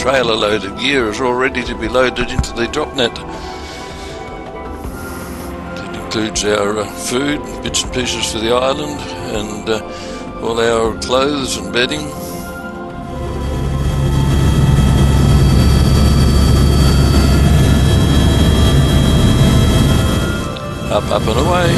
trailer load of gear is all ready to be loaded into the drop net. That includes our food, bits and pieces for the island, and all our clothes and bedding. Up and away.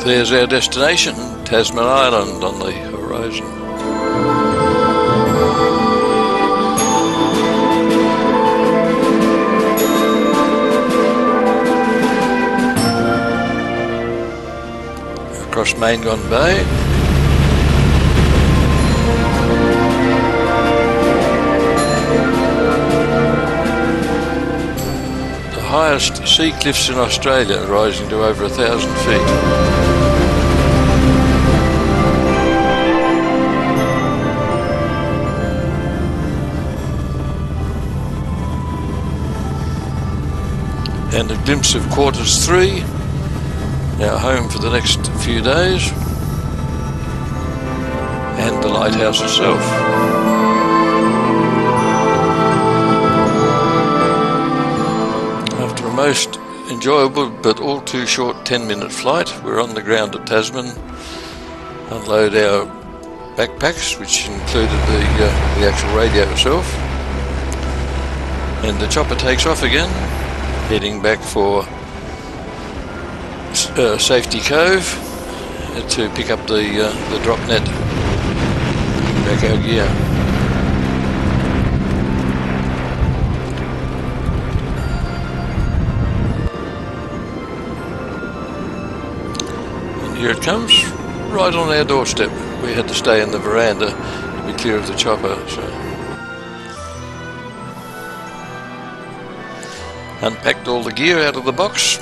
There's our destination, Tasman Island, on the horizon. Across Maingon Bay. The highest sea cliffs in Australia, rising to over 1,000 feet. And a glimpse of Quarters 3, our home for the next few days, and the lighthouse itself. After a most enjoyable but all too short 10-minute flight, we're on the ground at Tasman, unload our backpacks, which included the actual radio itself, and the chopper takes off again, heading back for Safety Cove to pick up the drop net, back our gear. And here it comes, right on our doorstep. We had to stay in the veranda to be clear of the chopper. So. Unpacked all the gear out of the box.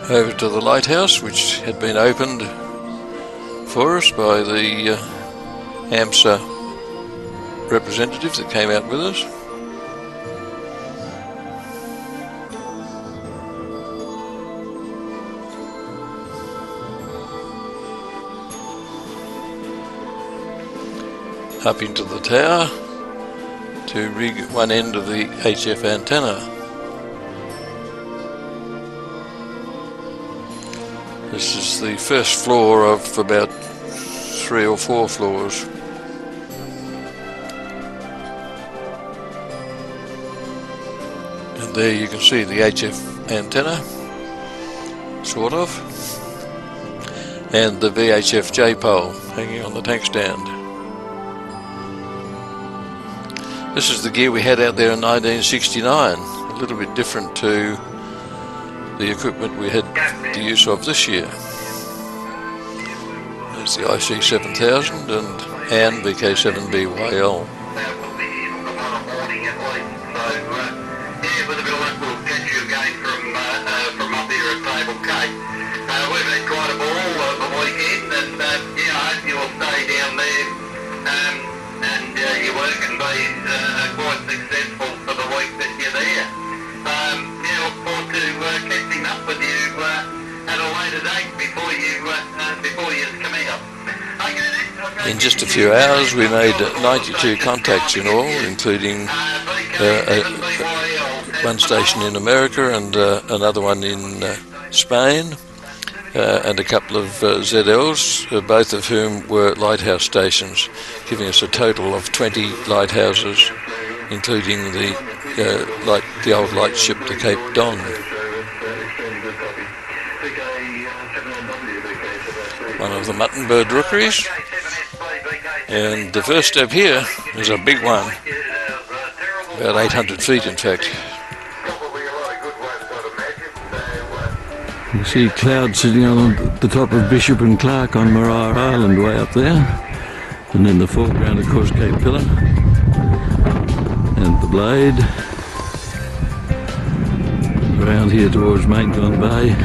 Over to the lighthouse, which had been opened for us by the AMSA representative that came out with us. Up into the tower to rig one end of the HF antenna. This is the first floor of about 3 or 4 floors. And there you can see the HF antenna, sort of, and the VHF J-pole hanging on the tank stand. This is the gear we had out there in 1969, a little bit different to the equipment we had the use of this year. There's the IC 7000 and VK7BYL. In just a few hours we made 92 contacts in all, including one station in America and another one in Spain, and a couple of ZLs, both of whom were lighthouse stations, giving us a total of 20 lighthouses, including the old lightship, the Cape Don. One of the muttonbird rookeries. And the first step here is a big one, about 800 feet in fact. You see clouds sitting on the top of Bishop and Clark on Maria Island way up there. And in the foreground, of course, Cape Pillar and the Blade. Around here towards Maitland Bay.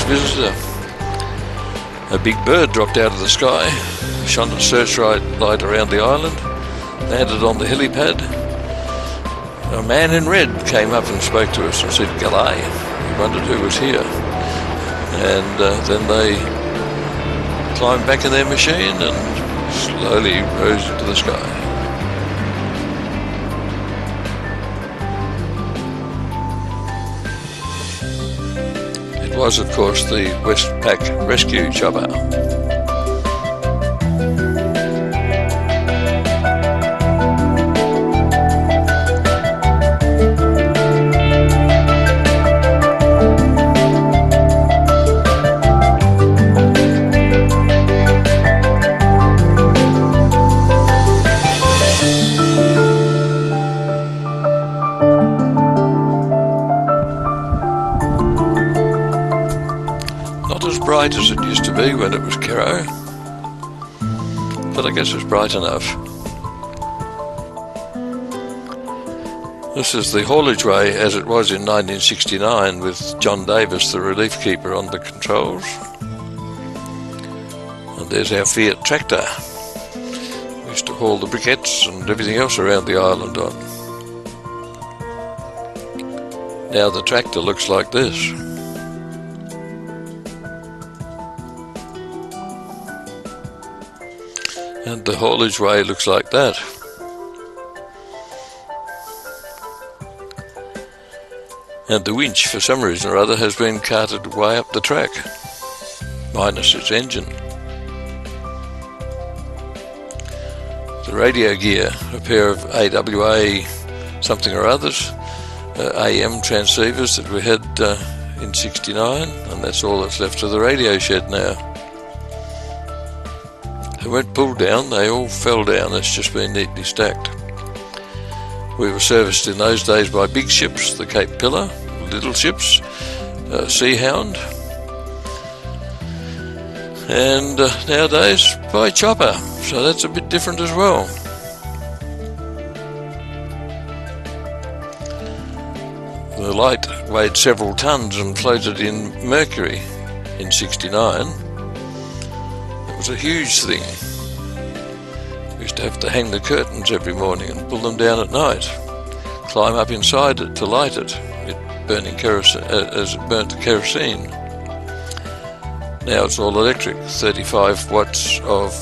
Visitor. A big bird dropped out of the sky, shone its searchlight around the island, landed on the helipad. A man in red came up and spoke to us and said, "G'day." We wondered who was here. And then they climbed back in their machine and slowly rose into the sky. It was, of course, the Westpac rescue chopper. Bright as it used to be when it was Kero, but I guess it's bright enough. This is the haulage way as it was in 1969 with John Davis, the relief keeper, on the controls. And there's our Fiat tractor. We used to haul the briquettes and everything else around the island on. Now the tractor looks like this. And the haulage way looks like that. And the winch, for some reason or other, has been carted way up the track, minus its engine. The radio gear, a pair of AWA something or others, AM transceivers that we had in '69, and that's all that's left of the radio shed now. They weren't pulled down, they all fell down. It's just been neatly stacked. We were serviced in those days by big ships, the Cape Pillar, little ships, Sea Hound, and nowadays by chopper, so that's a bit different as well. The Light weighed several tons and floated in mercury in '69. It was a huge thing. We used to have to hang the curtains every morning and pull them down at night, climb up inside it to light it, burning kerosene, as it burnt the kerosene. Now it's all electric, 35 watts of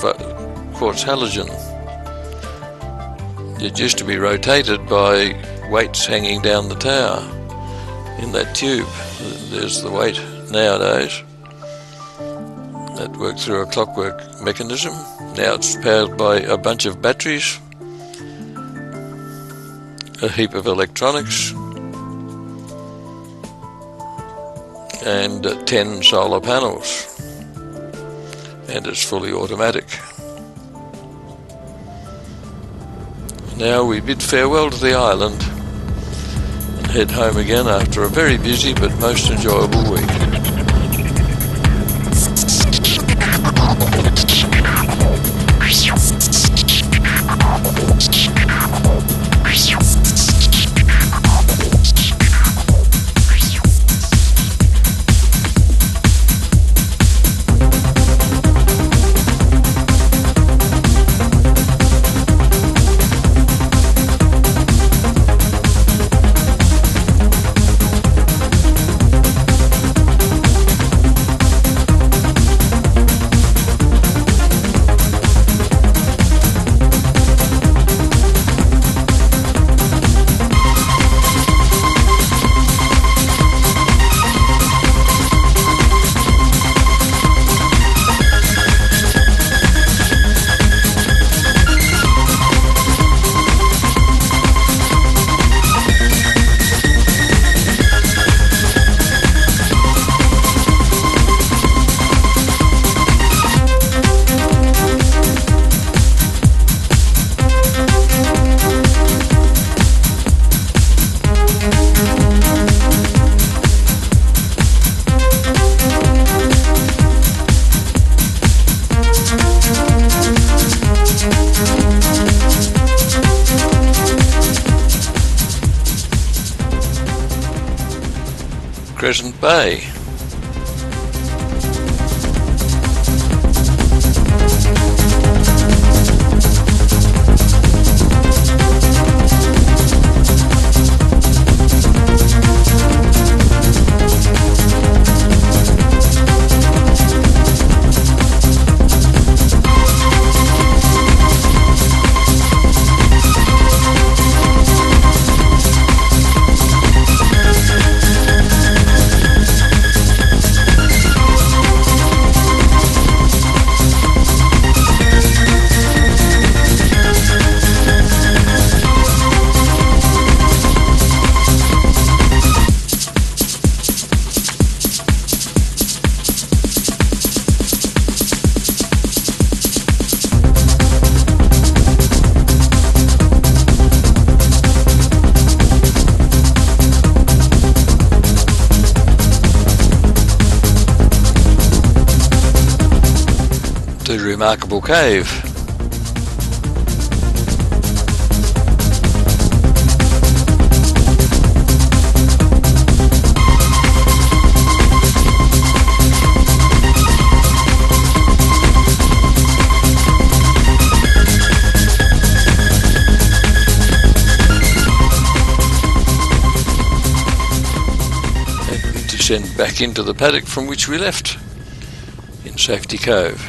quartz halogen. It used to be rotated by weights hanging down the tower in that tube. There's the weight nowadays. That worked through a clockwork mechanism. Now it's powered by a bunch of batteries, a heap of electronics, and 10 solar panels, and it's fully automatic. Now we bid farewell to the island and head home again after a very busy but most enjoyable week. Crescent Bay. The remarkable cave. And we descend back into the paddock from which we left in Safety Cove.